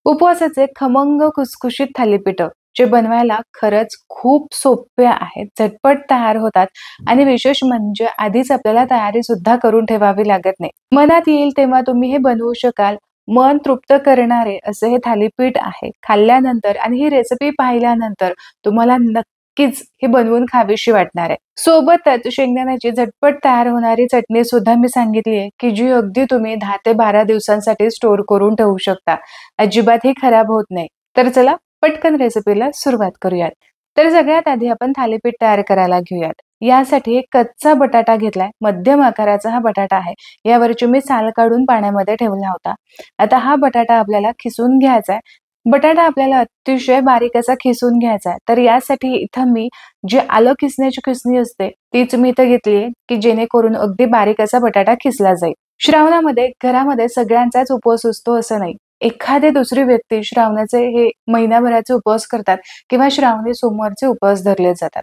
उपवासाचे खमंग खुसखुशीत थालीपीठं जे बनवायला खरंच खूप सोपे आहेत, झटपट तयार होतात आणि विशेष म्हणजे आधीच आपल्याला तयारी सुद्धा करून ठेवावी लागत नाही. मनात येईल तेव्हा तुम्ही हे बनवू शकाल. मन तृप्त करणारे असे हे थालीपीठ आहे. खाल्ल्यानंतर आणि ही रेसिपी पाहिल्यानंतर तुम्हाला नक्कीच हे बनवून खावीशी वाटणार आहे. सोबतच शेंगदाण्याची झटपट तयार होणारी चटणी सुद्धा मी सांगितली आहे, की जी अगदी तुम्ही 10 ते 12 दिवसांसाठी स्टोअर करून ठेवू शकता. अजिबातही खराब होत नाही. तर चला पटकन रेसिपीला सुरुवात करूयात. तर सगळ्यात आधी आपण थालीपीठ तयार करायला घेऊयात. यासाठी एक कच्चा बटाटा घेतलाय. मध्यम आकाराचा हा बटाटा आहे. यावरची मी साल काढून पाण्यामध्ये ठेवला होता. आता हा बटाटा आपल्याला खिसून घ्यायचा आहे. बटाटा आपल्याला अतिशय बारीक असा खिसून घ्यायचा आहे. तर यासाठी इथं मी जी आलं खिसण्याची खिसणी असते तीच मी इथं घेतली आहे, की जेणेकरून अगदी बारीक असा बटाटा खिसला जाईल. श्रावणामध्ये घरामध्ये सगळ्यांचाच उपवास असतो असं नाही. एखादी दुसरी व्यक्ती श्रावणाचे हे महिनाभराचे उपवास करतात किंवा श्रावणी सोमवारचे उपवास धरले जातात.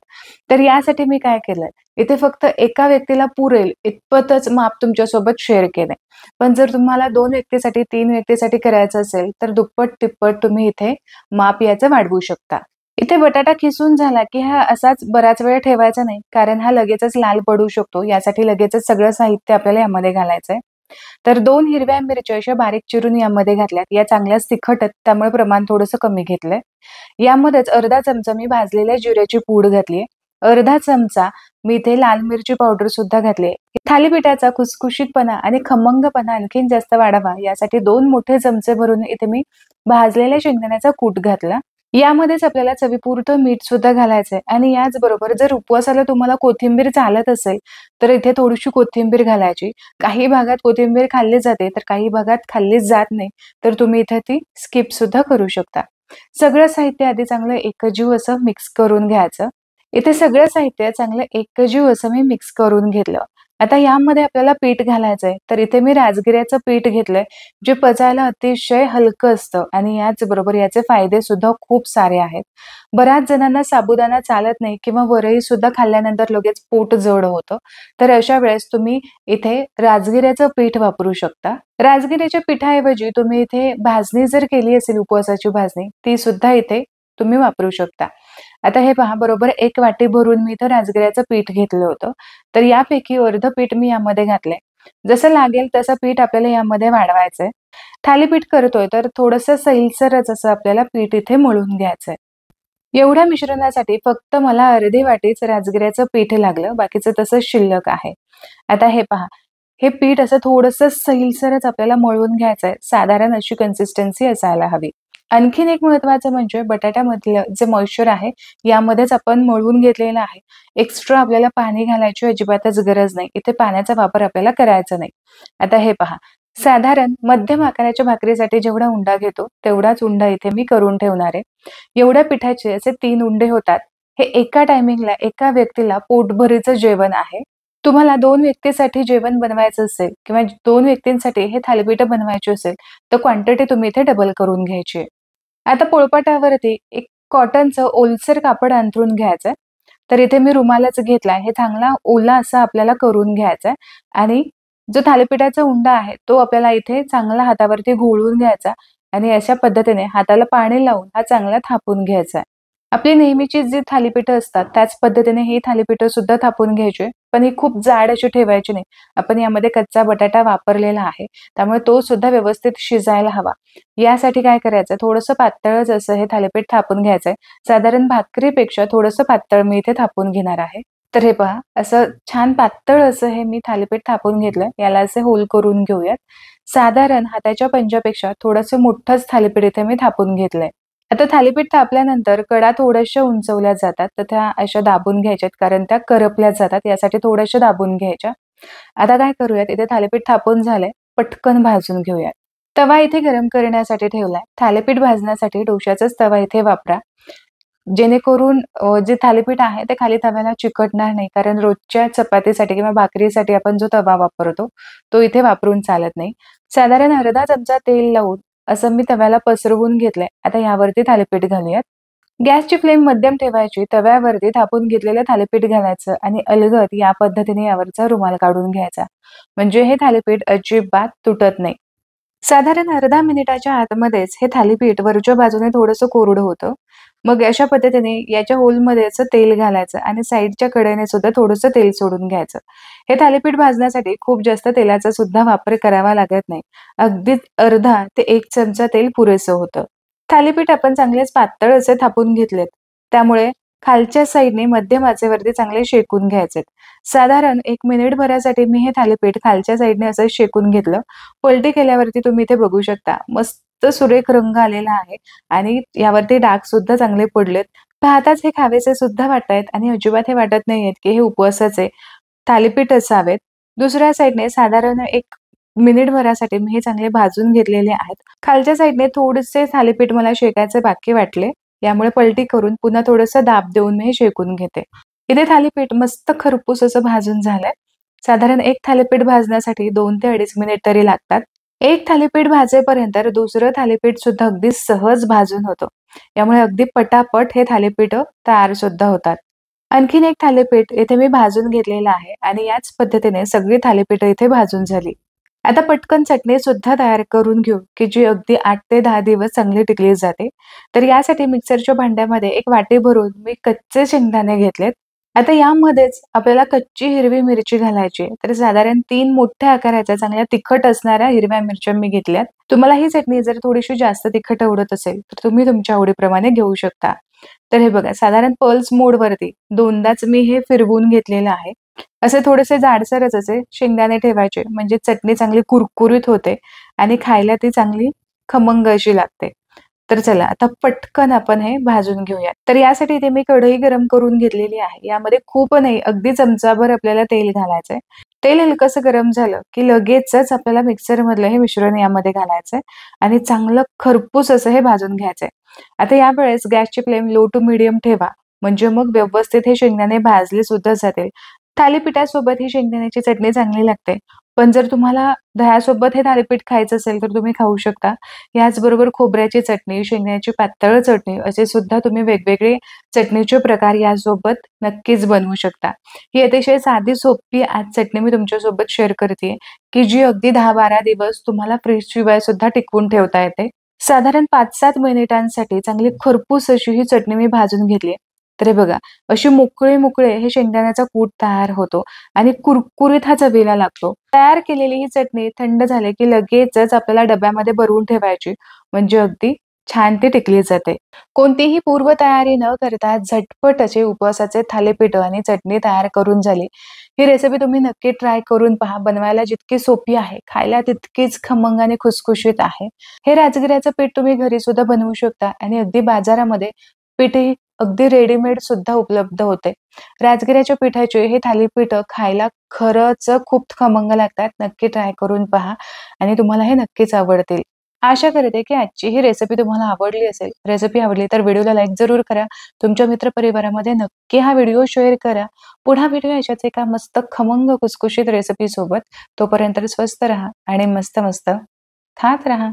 तर यासाठी मी काय केलंय, इथे फक्त एका व्यक्तीला पुरेल इतपतच माप तुमच्यासोबत शेअर केलंय. पण जर तुम्हाला 2 व्यक्तीसाठी, 3 व्यक्तीसाठी करायचं असेल, तर दुप्पट-तिप्पट तुम्ही इथे माप याचं वाढवू शकता. इथे बटाटा खिसून झाला, की हा असाच बराच वेळ ठेवायचा नाही, कारण हा लगेचच लाल पडू शकतो. यासाठी लगेचच सगळं साहित्य आपल्याला यामध्ये घालायचंय. तर 2 हिरव्या मिरच्या अशा बारीक चिरून यामध्ये घातल्यात. या चांगल्याच तिखट आहेत, त्यामुळे प्रमाण थोडंसं कमी घेतलंय. यामध्येच अर्धा चमचा मी भाजलेल्या जिऱ्याची पूड घातलीये. अर्धा चमचा मी इथे लाल मिरची पावडर सुद्धा घातलीये. थालीपीठाचा खुसखुशीतपणा आणि खमंगपणा आणखीन जास्त वाढावा यासाठी 2 मोठे चमचे भरून इथे मी भाजलेल्या शेंगदाण्याचा कूट घातला. यामध्येच आपल्याला चवीपुरतं मीठ सुद्धा घालायचंय आणि याचबरोबर जर उपवासाला तुम्हाला कोथिंबीर चालत असेल, तर इथे थोडीशी कोथिंबीर घालायची. काही भागात कोथिंबीर खाल्ली जाते, तर काही भागात खाल्लीच जात नाही. तर तुम्ही इथे ती स्किप सुद्धा करू शकता. सगळं साहित्य आधी चांगलं एकजीव असं मिक्स करून घ्यायचं. इथे सगळं साहित्य चांगलं एकजीव असं मी मिक्स करून घेतलं. आता यामध्ये आपल्याला पीठ घालायचंय. तर इथे मी राजगिऱ्याचं पीठ घेतलंय, जे पचायला अतिशय हलकं असतं आणि याचबरोबर याचे फायदे सुद्धा खूप सारे आहेत. बऱ्याच जणांना साबुदाणा चालत नाही किंवा वरई सुद्धा खाल्ल्यानंतर लगेच पोट जड होतं. तर अशा वेळेस तुम्ही इथे राजगिऱ्याचं पीठ वापरू शकता. राजगिऱ्याच्या पिठाऐवजी तुम्ही इथे भाजणी जर केली असेल उपवासाची भाजणी, ती सुद्धा इथे तुम्ही वापरू शकता. आता हे पहा बरोबर 1 वाटी भरून मी इथं राजगिऱ्याचं पीठ घेतलं होतं. तर यापैकी अर्ध पीठ मी यामध्ये घातलंय. जसं लागेल तसं पीठ आपल्याला यामध्ये वाढवायचंय. थालीपीठ करतोय तर थोडंसं सैलसरच असं आपल्याला पीठ इथे मळून घ्यायचंय. एवढ्या मिश्रणासाठी फक्त मला अर्धी वाटीच राजगिऱ्याचं पीठ लागलं. बाकीचं तसंच शिल्लक आहे. आता हे पहा, हे पीठ असं थोडंसं सैलसरच आपल्याला मळून घ्यायचंय. साधारण अशी कन्सिस्टन्सी असायला हवी. आणखीन एक महत्त्वाचं म्हणजे बटाट्यामधलं जे मॉइश्चर आहे, यामध्येच आपण मळून घेतलेलं आहे. एक्स्ट्रा आपल्याला पाणी घालायची अजिबातच गरज नाही. इथे पाण्याचा वापर आपल्याला करायचा नाही. आता हे पहा, साधारण मध्यम आकाराच्या भाकरीसाठी जेवढा उंडा घेतो, तेवढाच उंडा इथे मी करून ठेवणार आहे. एवढ्या पिठाचे असे 3 उंडे होतात. हे एका टायमिंगला एका व्यक्तीला पोटभरीचं जेवण आहे. तुम्हाला 2 व्यक्तीसाठी जेवण बनवायचं असेल किंवा 2 व्यक्तींसाठी हे थालीपीठं बनवायची असेल, तर क्वांटिटी तुम्ही इथे डबल करून घ्यायची आहे. आता पोळपाटावरती एक कॉटनचं ओलसर कापड अंथरून घ्यायचंय. तर इथे मी रुमालच घेतलाय. हे चांगला ओला असा आपल्याला करून घ्यायचाय आणि जो थालीपीठाचा उंडा आहे, तो आपल्याला इथे चांगला हातावरती घोळून घ्यायचा आणि अशा पद्धतीने हाताला पाणी लावून हा चांगला थापून घ्यायचा आहे. आपली नेहमीची जी थालीपीठं असतात, त्याच पद्धतीने ही थालीपीठं सुद्धा थापून घ्यायची. पण ही खूप जाड अशी ठेवायची नाही. आपण यामध्ये कच्चा बटाटा वापरलेला आहे, त्यामुळे तो सुद्धा व्यवस्थित शिजायला हवा. यासाठी काय करायचं, थोडंसं पातळच असं हे थालीपीठ थापून घ्यायचंय. साधारण भाकरीपेक्षा थोडंसं पातळ मी इथे थापून घेणार आहे. तर हे पहा, असं छान पातळ असं हे मी थालीपीठ थापून घेतलंय. याला असे होल करून घेऊयात. साधारण हाताच्या पंजापेक्षा थोडंसं मोठंच थालीपीठ इथे मी थापून घेतलंय. आता थालीपीठ थापल्यानंतर कडा थोड्याशा उंचवल्या जातात, तर त्या अशा दाबून घ्यायच्यात, कारण त्या करपल्या जातात. यासाठी थोड्याशा दाबून घ्यायच्या. आता काय करूयात, इथे थालीपीठ थापून झालंय, पटकन भाजून घेऊयात. तवा इथे गरम करण्यासाठी ठेवलाय. थालीपीठ भाजण्यासाठी डोश्याचाच तवा इथे वापरा. जेणेकरून जे थालीपीठ आहे ते खाली तव्याला चिकटणार नाही. कारण रोजच्या चपातीसाठी किंवा भाकरीसाठी आपण जो तवा वापरतो, तो इथे वापरून चालत नाही. साधारण अर्धा चमचा तेल लावून असं मी तव्याला पसरवून घेतलंय. आता यावरती थालीपीठ घालूयात. गॅसची फ्लेम मध्यम ठेवायची. तव्यावरती थापून घेतलेलं थालीपीठ घालायचं आणि अलगद या पद्धतीने यावरचा रुमाल काढून घ्यायचा. म्हणजे हे थालीपीठ अजिबात तुटत नाही. साधारण अर्धा मिनिटाच्या आतमध्येच हे थालीपीठ वरच्या बाजूने थोडंसं कोरडं होतं. मग अशा पद्धतीने याच्या होलमध्ये असं तेल घालायचं आणि साईडच्या कडेने सुद्धा थोडंसं तेल सोडून घ्यायचं. हे थालीपीठ भाजण्यासाठी खूप जास्त तेलाचा सुद्धा वापर करावा लागत नाही. अगदीच अर्धा ते 1 चमचा तेल पुरेसं होतं. थालीपीठ आपण चांगलेच पातळ असे थापून घेतलेत. त्यामुळे खालच्या साईडने मध्यम आचेवरती चांगले शेकून घ्यायचेत. साधारण 1 मिनिटभरासाठी मी हे थालीपीठ खालच्या साईडने असं शेकून घेतलं. पलटी केल्यावरती तुम्ही इथे बघू शकता. मस्त सुरेख रंग आलेला आहे आणि यावरती डाग सुद्धा चांगले पडलेत. पाहताच हे खावेसे सुद्धा वाटतायत आणि अजिबात हे वाटत नाहीयेत, की हे उपवासाचे थालीपीठ असावेत. दुसऱ्या साईडने साधारण 1 मिनिटभरासाठी मी हे चांगले भाजून घेतलेले आहेत. खालच्या साईडने थोडेसे थालीपीठ मला शेकायचे बाकी वाटले. यामुळे पलटी करून पुन्हा थोडंसं दाब देऊन मी हे शेकून घेते. इथे थालीपीठ मस्त खरपूस असं भाजून झालंय. साधारण 1 थालीपीठ भाजण्यासाठी 2 ते 2.5 मिनिट तरी लागतात. एक थालीपीठ भाजेपर्यंत दुसरं थालीपीठ सुद्धा अगदी सहज भाजून होतं. यामुळे अगदी पटापट हे थालीपीठ तयार सुद्धा होतात. आणखीन एक थालीपीठ इथे मी भाजून घेतलेलं आहे आणि याच पद्धतीने सगळी थालीपीठं इथे भाजून झाली. आता पटकन चटणी सुद्धा तयार करून घेऊ, की जी अगदी 8 ते 10 दिवस चांगली टिकली जाते. तर यासाठी मिक्सरच्या भांड्यामध्ये 1 वाटी भरून मी कच्चे शेंगदाणे घेतलेत. आता यामध्येच आपल्याला कच्ची हिरवी मिरची घालायची आहे. तर साधारण 3 मोठ्या आकाराच्या चांगल्या तिखट असणाऱ्या हिरव्या मिरच्या मी घेतल्यात. तुम्हाला ही चटणी जर थोडीशी जास्त तिखट आवडत असेल, तर तुम्ही तुमच्या आवडीप्रमाणे घेऊ शकता. तर हे बघा साधारण पल्स मोडवरती 2दाच मी हे फिरवून घेतलेलं आहे. असे थोडेसे जाडसरच असे शेंगदाणे ठेवायचे म्हणजे चटणी चांगली कुरकुरीत होते आणि खायला ती चांगली खमंग अशी लागते. तर चला आता पटकन आपण हे भाजून घेऊया. तर यासाठी इथे मी कढई गरम करून घेतलेली आहे. यामध्ये खूप नाही, अगदी चमचाभर आपल्याला तेल घालायचंय. तेल हलकसं गरम झालं, की लगेचच आपल्याला मिक्सरमधलं हे मिश्रण यामध्ये घालायचंय आणि चांगलं खरपूस असं हे भाजून घ्यायचंय. आता यावेळेस गॅसची फ्लेम लो टू मीडियम ठेवा. म्हणजे मग व्यवस्थित हे शेंगदाणे भाजले सुद्धा जातील. थालीपीठासोबत ही शेंगदाण्याची चटणी चांगली लागते. पण जर तुम्हाला दह्यासोबत हे थालीपीठ खायचं असेल, तर तुम्ही खाऊ शकता. याचबरोबर खोबऱ्याची चटणी, शेंगदाण्याची पातळ चटणी असे सुद्धा तुम्ही वेगवेगळे चटणीचे प्रकार यासोबत नक्कीच बनवू शकता. ही अतिशय साधी सोपी आज चटणी मी तुमच्यासोबत शेअर करतेय, की जी अगदी 10-12 दिवस तुम्हाला फ्रीजशिवाय सुद्धा टिकवून ठेवता येते. साधारण 5-7 मिनिटांसाठी चांगली खरपूस अशी ही चटणी मी भाजून घेतली. तर हे बघा, अशी मोकळे-मोकळे हे शेंगदाण्याचा कूट तयार होतो आणि कुरकुरीत हा चवीला लागतो. तयार केलेली ही चटणी थंड झाली की लगेचच आपल्याला डब्यामध्ये भरून ठेवायची. म्हणजे अगदी छान ती टिकली जाते. कोणतीही पूर्वतयारी न करता झटपट असे उपवासाचे थालीपीठ आणि चटणी तयार करून झाली. ही रेसिपी तुम्ही नक्की ट्राय करून पहा. बनवायला जितकी सोपी आहे, खायला तितकीच खमंग आणि खुसखुशीत आहे. हे राजगिऱ्याचं पीठ तुम्ही घरी सुद्धा बनवू शकता आणि अगदी बाजारामध्ये पीठही अगदी रेडीमेड सुद्धा उपलब्ध होते. राजगिऱ्याच्या पिठाचे हे थालीपीठ खायला खरंच खूप खमंग लागतात. नक्की ट्राय करून पहा आणि तुम्हाला हे नक्कीच आवडतील. आशा करते की आजची ही रेसिपी तुम्हाला आवडली असेल. रेसिपी आवडली तर व्हिडिओला लाईक जरूर करा. तुमच्या मित्रपरिवारामध्ये नक्की हा व्हिडिओ शेअर करा. पुन्हा भेटूया अशाच एका मस्त खमंग खुसखुशीत रेसिपी सोबत. तोपर्यंत स्वस्त राहा आणि मस्त-मस्त खात राहा.